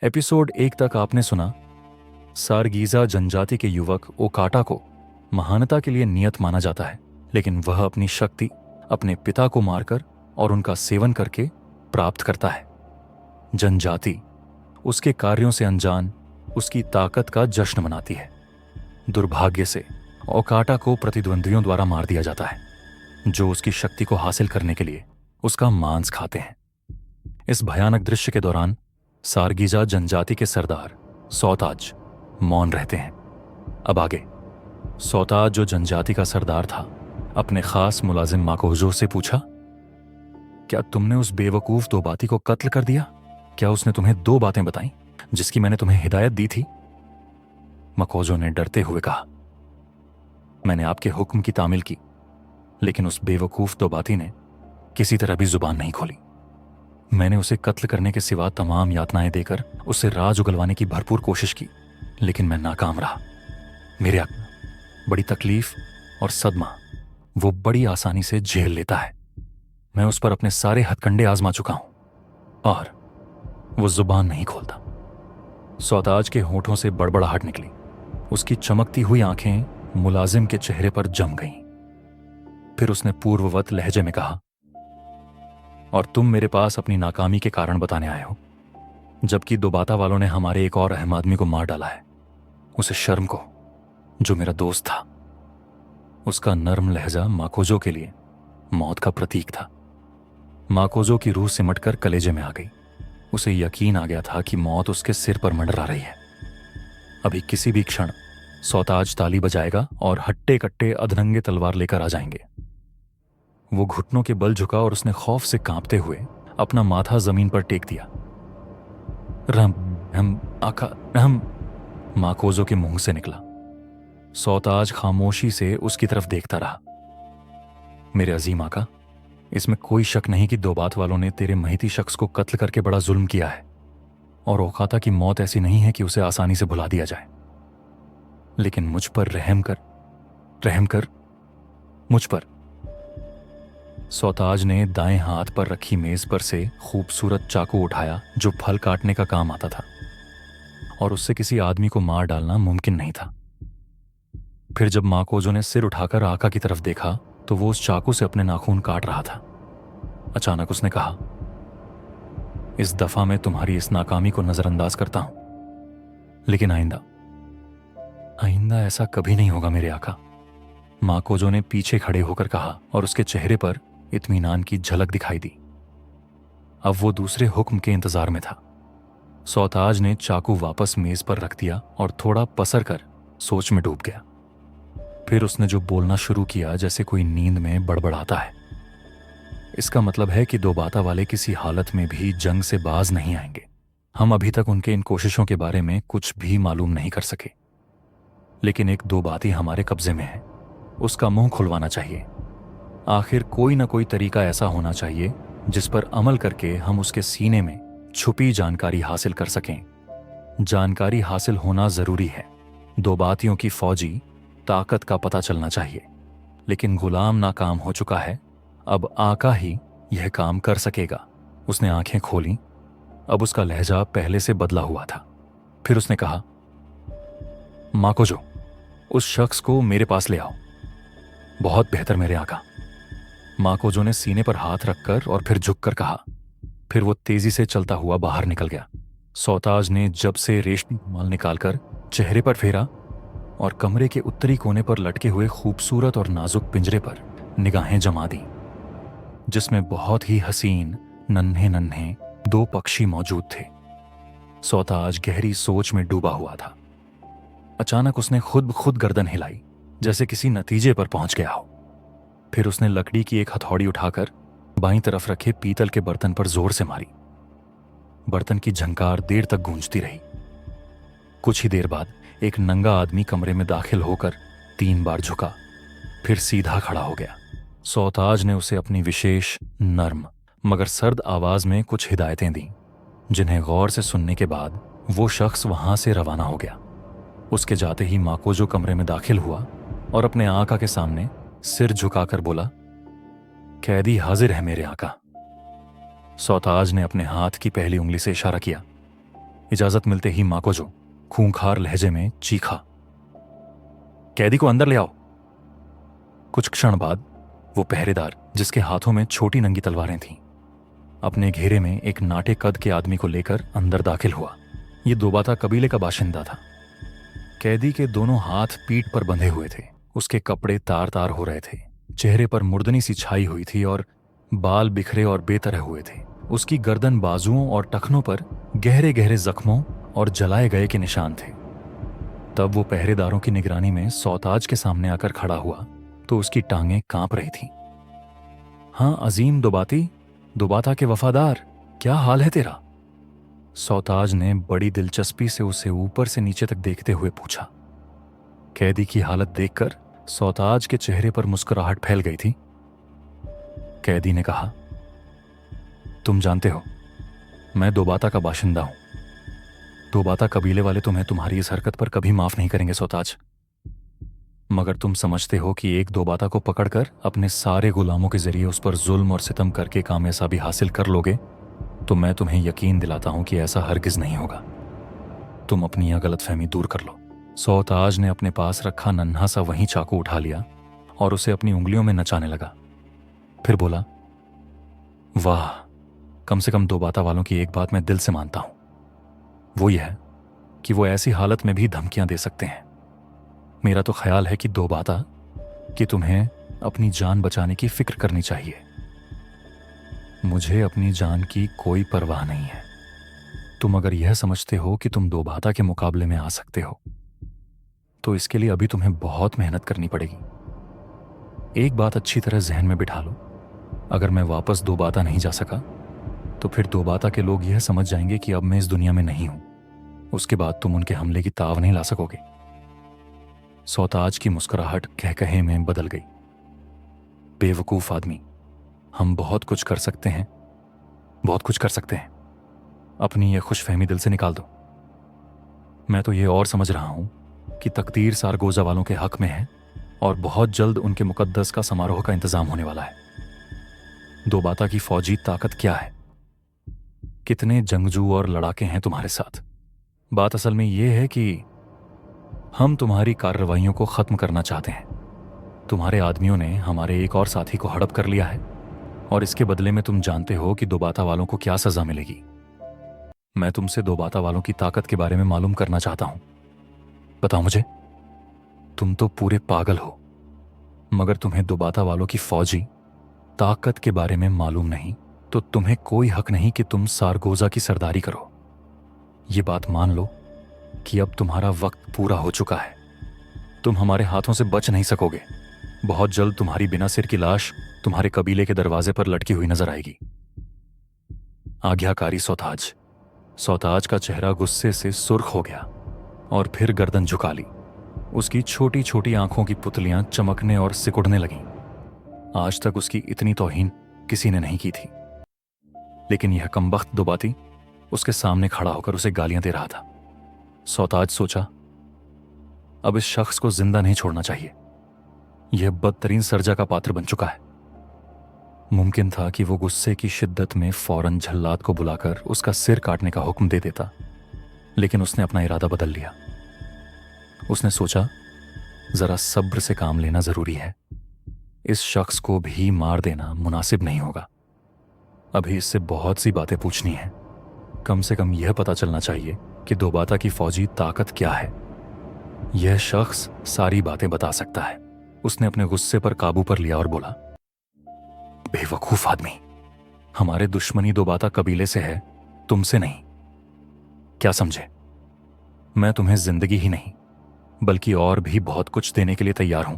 Episode 1 तक आपने सुना सारगीजा जनजाति के युवक ओकाटा को महानता के लिए नियत माना जाता है, लेकिन वह अपनी शक्ति अपने पिता को मारकर और उनका सेवन करके प्राप्त करता है। जनजाति उसके कार्यों से अनजान उसकी ताकत का जश्न मनाती है। दुर्भाग्य से ओकाटा को प्रतिद्वंदियों द्वारा मार दिया जाता है, जो उसकी शक्ति को हासिल करने के लिए उसका मांस खाते हैं। इस भयानक दृश्य के दौरान सारगीजा जनजाति के सरदार सौताज मौन रहते हैं। अब आगे सौताज, जो जनजाति का सरदार था, अपने खास मुलाजिम माकोजो से पूछा, क्या तुमने उस बेवकूफ दो बाती को कत्ल कर दिया? क्या उसने तुम्हें 2 बातें बताई जिसकी मैंने तुम्हें हिदायत दी थी? माकोजो ने डरते हुए कहा, मैंने आपके हुक्म की तामील की, लेकिन उस बेवकूफ दो बाती ने किसी तरह भी जुबान नहीं खोली। मैंने उसे कत्ल करने के सिवा तमाम यातनाएं देकर उससे राज उगलवाने की भरपूर कोशिश की, लेकिन मैं नाकाम रहा। मेरे बड़ी तकलीफ और सदमा वो बड़ी आसानी से झेल लेता है। मैं उस पर अपने सारे हथकंडे आजमा चुका हूं और वो जुबान नहीं खोलता। सौताज के होठों से बड़बड़ाहट निकली। उसकी चमकती हुई आंखें मुलाजिम के चेहरे पर जम गईं। फिर उसने पूर्ववत लहजे में कहा, और तुम मेरे पास अपनी नाकामी के कारण बताने आए हो, जबकि दोबाता वालों ने हमारे एक और अहम आदमी को मार डाला है, उसे शर्म को, जो मेरा दोस्त था। उसका नर्म लहजा माकोजो के लिए मौत का प्रतीक था। माकोजो की रूह सिमटकर कलेजे में आ गई। उसे यकीन आ गया था कि मौत उसके सिर पर मंडरा रही है। अभी किसी भी क्षण सौताज ताली बजाएगा और हट्टे कट्टे अधरंगे तलवार लेकर आ जाएंगे। वो घुटनों के बल झुका और उसने खौफ से कांपते हुए अपना माथा जमीन पर टेक दिया। रम हम आका रहम, माकोजो के मुंह से निकला। सौताज खामोशी से उसकी तरफ देखता रहा। मेरे अजीम आका, इसमें कोई शक नहीं कि दोबात वालों ने तेरे महिती शख्स को कत्ल करके बड़ा जुल्म किया है, और ओकाता की मौत ऐसी नहीं है कि उसे आसानी से भुला दिया जाए। लेकिन मुझ पर रहम कर मुझ पर। सौताज ने दाएं हाथ पर रखी मेज पर से खूबसूरत चाकू उठाया, जो फल काटने का काम आता था, और उससे किसी आदमी को मार डालना मुमकिन नहीं था। फिर जब माकोजो ने सिर उठाकर आका की तरफ देखा तो वो उस चाकू से अपने नाखून काट रहा था। अचानक उसने कहा, इस दफा मैं तुम्हारी इस नाकामी को नजरअंदाज करता हूं, लेकिन आइंदा ऐसा कभी नहीं होगा मेरे आका। माकोजो ने पीछे खड़े होकर कहा, और उसके चेहरे पर इत्मीनान की झलक दिखाई दी। अब वो दूसरे हुक्म के इंतजार में था। सौताज ने चाकू वापस मेज पर रख दिया और थोड़ा पसर कर सोच में डूब गया। फिर उसने जो बोलना शुरू किया जैसे कोई नींद में बड़बड़ाता है। इसका मतलब है कि दोबाता वाले किसी हालत में भी जंग से बाज नहीं आएंगे। हम अभी तक उनके इन कोशिशों के बारे में कुछ भी मालूम नहीं कर सके, लेकिन एक दो बात ही हमारे कब्जे में है। उसका मुंह खुलवाना चाहिए। आखिर कोई ना कोई तरीका ऐसा होना चाहिए जिस पर अमल करके हम उसके सीने में छुपी जानकारी हासिल कर सकें। जानकारी हासिल होना जरूरी है। दो बातियों की फौजी ताकत का पता चलना चाहिए, लेकिन गुलाम नाकाम हो चुका है। अब आका ही यह काम कर सकेगा। उसने आंखें खोली। अब उसका लहजा पहले से बदला हुआ था। फिर उसने कहा, माकोजो, उस शख्स को मेरे पास ले आओ। बहुत बेहतर मेरे आका। माकोजो ने सीने पर हाथ रखकर और फिर झुककर कहा। फिर वो तेजी से चलता हुआ बाहर निकल गया। सौताज ने जब से रेशमी रुमाल निकालकर चेहरे पर फेरा और कमरे के उत्तरी कोने पर लटके हुए खूबसूरत और नाजुक पिंजरे पर निगाहें जमा दी, जिसमें बहुत ही हसीन नन्हे नन्हे 2 पक्षी मौजूद थे। सौताज गहरी सोच में डूबा हुआ था। अचानक उसने खुद गर्दन हिलाई, जैसे किसी नतीजे पर पहुंच गया हो। फिर उसने लकड़ी की एक हथौड़ी उठाकर बाईं तरफ रखे पीतल के बर्तन पर जोर से मारी। बर्तन की झंकार देर तक गूंजती रही। कुछ ही देर बाद एक नंगा आदमी कमरे में दाखिल होकर 3 बार झुका, फिर सीधा खड़ा हो गया। सौताज ने उसे अपनी विशेष नर्म मगर सर्द आवाज में कुछ हिदायतें दी, जिन्हें गौर से सुनने के बाद वो शख्स वहां से रवाना हो गया। उसके जाते ही माकोजो कमरे में दाखिल हुआ और अपने आका के सामने सिर झुकाकर बोला, कैदी हाजिर है मेरे आका। सौताज ने अपने हाथ की पहली उंगली से इशारा किया। इजाजत मिलते ही माकोजो खूंखार लहजे में चीखा, कैदी को अंदर ले आओ। कुछ क्षण बाद वो पहरेदार, जिसके हाथों में छोटी नंगी तलवारें थीं, अपने घेरे में एक नाटे कद के आदमी को लेकर अंदर दाखिल हुआ। ये दोबाता कबीले का बाशिंदा था। कैदी के दोनों हाथ पीठ पर बंधे हुए थे। उसके कपड़े तार तार हो रहे थे, चेहरे पर मुर्दनी सी छाई हुई थी और बाल बिखरे और बेतरह हुए थे। उसकी गर्दन, बाजुओं और टखनों पर गहरे गहरे जख्मों और जलाए गए के निशान थे। तब वो पहरेदारों की निगरानी में सौताज के सामने आकर खड़ा हुआ तो उसकी टांगें कांप रही थीं। हाँ अजीम दोबाता के वफादार, क्या हाल है तेरा? सौताज ने बड़ी दिलचस्पी से उसे ऊपर से नीचे तक देखते हुए पूछा। कैदी की हालत देखकर सौताज के चेहरे पर मुस्कुराहट फैल गई थी। कैदी ने कहा, तुम जानते हो मैं दोबाता का बाशिंदा हूं। दोबाता कबीले वाले तुम्हें तुम्हारी इस हरकत पर कभी माफ नहीं करेंगे सौताज। मगर तुम समझते हो कि एक दोबाता को पकड़कर अपने सारे गुलामों के जरिए उस पर जुल्म और सितम करके कामयाबी हासिल कर लोगे, तो मैं तुम्हें यकीन दिलाता हूं कि ऐसा हरगिज नहीं होगा। तुम अपनी यह गलतफहमी दूर कर लो। सौताज ने अपने पास रखा नन्हा सा वहीं चाकू उठा लिया और उसे अपनी उंगलियों में नचाने लगा। फिर बोला, वाह, कम से कम दोबाता वालों की एक बात मैं दिल से मानता हूं। वो यह है कि वो ऐसी हालत में भी धमकियां दे सकते हैं। मेरा तो ख्याल है कि दोबाता कि तुम्हें अपनी जान बचाने की फिक्र करनी चाहिए। मुझे अपनी जान की कोई परवाह नहीं है। तुम अगर यह समझते हो कि तुम दोबाता के मुकाबले में आ सकते हो, तो इसके लिए अभी तुम्हें बहुत मेहनत करनी पड़ेगी। एक बात अच्छी तरह जहन में बिठा लो, अगर मैं वापस दोबाता नहीं जा सका तो फिर दोबाता के लोग यह समझ जाएंगे कि अब मैं इस दुनिया में नहीं हूं। उसके बाद तुम उनके हमले की ताव नहीं ला सकोगे। सौताज की मुस्कुराहट कहकहे में बदल गई। बेवकूफ आदमी, हम बहुत कुछ कर सकते हैं, बहुत कुछ कर सकते हैं। अपनी यह खुशफहमी दिल से निकाल दो। मैं तो ये और समझ रहा हूं कि तकदीर सारगोजा वालों के हक में है और बहुत जल्द उनके मुकद्दस का समारोह का इंतजाम होने वाला है। दोबाता की फौजी ताकत क्या है, कितने जंगजू और लड़ाके हैं तुम्हारे साथ। बात असल में यह है कि हम तुम्हारी कार्रवाइयों को खत्म करना चाहते हैं। तुम्हारे आदमियों ने हमारे एक और साथी को हड़प कर लिया है और इसके बदले में तुम जानते हो कि दोबाता वालों को क्या सजा मिलेगी। मैं तुमसे दोबाता वालों की ताकत के बारे में मालूम करना चाहता हूं। बताओ मुझे, तुम तो पूरे पागल हो, मगर तुम्हें दोबाता वालों की फौजी ताकत के बारे में मालूम नहीं तो तुम्हें कोई हक नहीं कि तुम सारगोजा की सरदारी करो। ये बात मान लो कि अब तुम्हारा वक्त पूरा हो चुका है। तुम हमारे हाथों से बच नहीं सकोगे। बहुत जल्द तुम्हारी बिना सिर की लाश तुम्हारे कबीले के दरवाजे पर लटकी हुई नजर आएगी। आज्ञाकारी सौताज। सौताज का चेहरा गुस्से से सुर्ख हो गया और फिर गर्दन झुका ली। उसकी छोटी छोटी आंखों की पुतलियां चमकने और सिकुड़ने लगीं। आज तक उसकी इतनी तौहीन किसी ने नहीं की थी, लेकिन यह कमबख्त दोबाती उसके सामने खड़ा होकर उसे गालियां दे रहा था। सौताज सोचा, अब इस शख्स को जिंदा नहीं छोड़ना चाहिए। यह बदतरीन सर्जा का पात्र बन चुका है। मुमकिन था कि वो गुस्से की शिद्दत में फौरन झल्लाद को बुलाकर उसका सिर काटने का हुक्म दे देता, लेकिन उसने अपना इरादा बदल लिया। उसने सोचा, जरा सब्र से काम लेना जरूरी है। इस शख्स को भी मार देना मुनासिब नहीं होगा। अभी इससे बहुत सी बातें पूछनी हैं। कम से कम यह पता चलना चाहिए कि दोबाता की फौजी ताकत क्या है। यह शख्स सारी बातें बता सकता है। उसने अपने गुस्से पर काबू पर लिया और बोला, बेवकूफ आदमी, हमारे दुश्मनी दोबाता कबीले से है, तुमसे नहीं। क्या समझे? मैं तुम्हें जिंदगी ही नहीं बल्कि और भी बहुत कुछ देने के लिए तैयार हूं।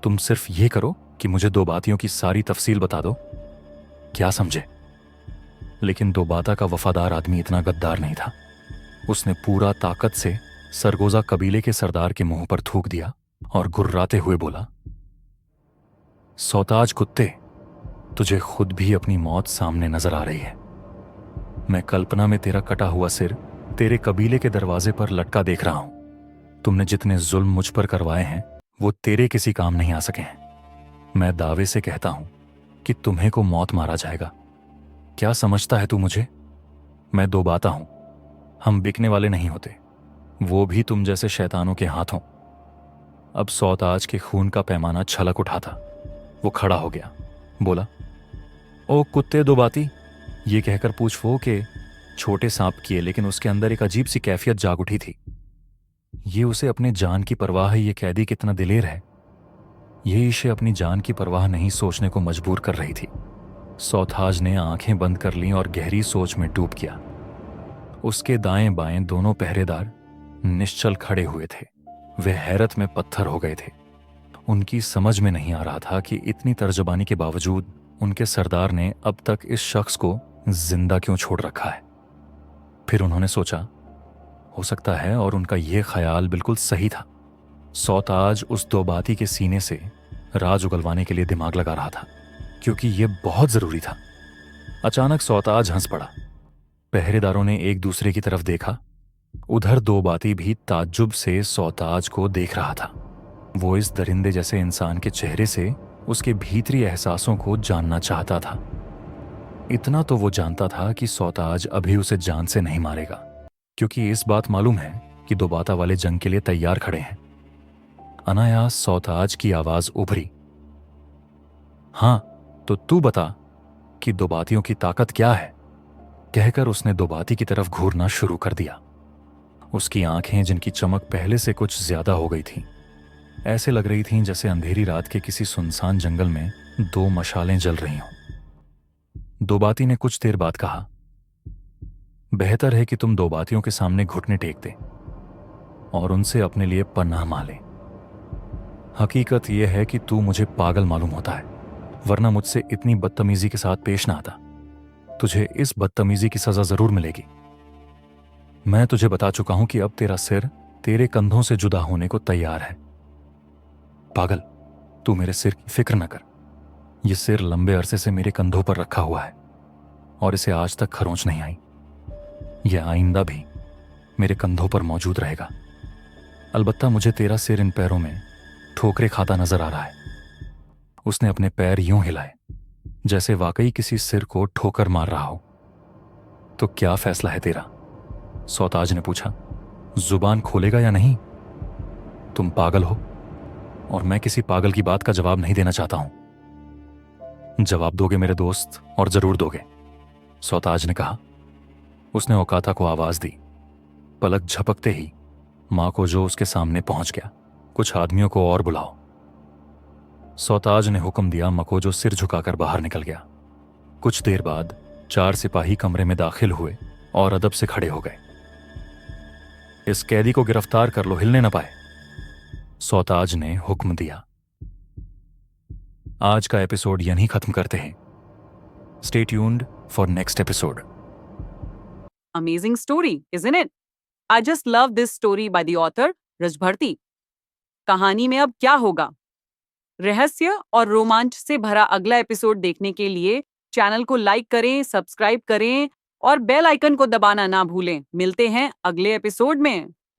तुम सिर्फ ये करो कि मुझे दोबातियों की सारी तफसील बता दो। क्या समझे? लेकिन दोबाता का वफादार आदमी इतना गद्दार नहीं था। उसने पूरा ताकत से सरगोजा कबीले के सरदार के मुंह पर थूक दिया और गुर्राते हुए बोला, सौताज कुत्ते, तुझे खुद भी अपनी मौत सामने नजर आ रही है। मैं कल्पना में तेरा कटा हुआ सिर तेरे कबीले के दरवाजे पर लटका देख रहा हूं। तुमने जितने जुल्म मुझ पर करवाए हैं वो तेरे किसी काम नहीं आ सके हैं। मैं दावे से कहता हूं कि तुम्हें को मौत मारा जाएगा। क्या समझता है तू मुझे? मैं दोबाता हूं, हम बिकने वाले नहीं होते, वो भी तुम जैसे शैतानों के हाथों। अब सौताज के खून का पैमाना छलक उठा था। वो खड़ा हो गया, बोला, ओ कुत्ते दो बाती। ये कहकर पूछ वो के छोटे सांप किए, लेकिन उसके अंदर एक अजीब सी कैफियत जाग उठी थी। ये उसे अपने जान की परवाह है, ये कैदी कितना दिलेर है। ये इसे अपनी जान की परवाह नहीं सोचने को मजबूर कर रही थी। सौताज ने आंखें बंद कर लीं और गहरी सोच में डूब गया। उसके दाएं बाएं दोनों पहरेदार निश्चल खड़े हुए थे। वे हैरत में पत्थर हो गए थे। उनकी समझ में नहीं आ रहा था कि इतनी तर्जबानी के बावजूद उनके सरदार ने अब तक इस शख्स को जिंदा क्यों छोड़ रखा है। फिर उन्होंने सोचा, हो सकता है, और उनका यह ख्याल बिल्कुल सही था, सौताज उस दोबाती के सीने से राज उगलवाने के लिए दिमाग लगा रहा था, क्योंकि यह बहुत जरूरी था। अचानक सौताज हंस पड़ा। पहरेदारों ने एक दूसरे की तरफ देखा। उधर दोबाती भी ताज्जुब से सौताज को देख रहा था। वो इस दरिंदे जैसे इंसान के चेहरे से उसके भीतरी एहसासों को जानना चाहता था। इतना तो वो जानता था कि सौताज अभी उसे जान से नहीं मारेगा, क्योंकि इस बात मालूम है कि दोबाता वाले जंग के लिए तैयार खड़े हैं। अनायास सौताज की आवाज उभरी, हां, तो तू बता कि दोबातियों की ताकत क्या है। कहकर उसने दोबाती की तरफ घूरना शुरू कर दिया। उसकी आंखें, जिनकी चमक पहले से कुछ ज्यादा हो गई थीं, ऐसे लग रही थीं जैसे अंधेरी रात के किसी सुनसान जंगल में दो मशालें जल रही हों। दोबाती ने कुछ देर बाद कहा, बेहतर है कि तुम दोबातियों के सामने घुटने टेक दे और उनसे अपने लिए पनाह मांगे। हकीकत यह है कि तू मुझे पागल मालूम होता है, वरना मुझसे इतनी बदतमीजी के साथ पेश ना आता। तुझे इस बदतमीजी की सजा जरूर मिलेगी। मैं तुझे बता चुका हूं कि अब तेरा सिर तेरे कंधों से जुदा होने को तैयार है। पागल, तू मेरे सिर की फिक्र न कर। यह सिर लंबे अरसे से मेरे कंधों पर रखा हुआ है और इसे आज तक खरोंच नहीं आई। यह आइंदा भी मेरे कंधों पर मौजूद रहेगा। अलबत्ता मुझे तेरा सिर इन पैरों में ठोकरे खाता नजर आ रहा है। उसने अपने पैर यूं हिलाए जैसे वाकई किसी सिर को ठोकर मार रहा हो। तो क्या फैसला है तेरा? सौताज ने पूछा। जुबान खोलेगा या नहीं? तुम पागल हो और मैं किसी पागल की बात का जवाब नहीं देना चाहता हूं। जवाब दोगे मेरे दोस्त, और जरूर दोगे, सौताज ने कहा। उसने ओकाता को आवाज दी। पलक झपकते ही माकोजो उसके सामने पहुंच गया। कुछ आदमियों को और बुलाओ। सौताज ने हुक्म दिया। मकोजो सिर झुकाकर बाहर निकल गया। कुछ देर बाद 4 सिपाही कमरे में दाखिल हुए और अदब से खड़े हो गए। इस कैदी को गिरफ्तार कर लो, हिलने न पाए, सौताज ने हुक्म दिया। आज का एपिसोड यहीं खत्म करते हैं। Stay tuned for next episode. Amazing story, isn't it? I just love this story by the author रजभर्ती। कहानी में अब क्या होगा? रहस्य और रोमांच से भरा अगला एपिसोड देखने के लिए चैनल को लाइक करें, सब्सक्राइब करें और बेल आइकन को दबाना ना भूलें। मिलते हैं अगले एपिसोड में।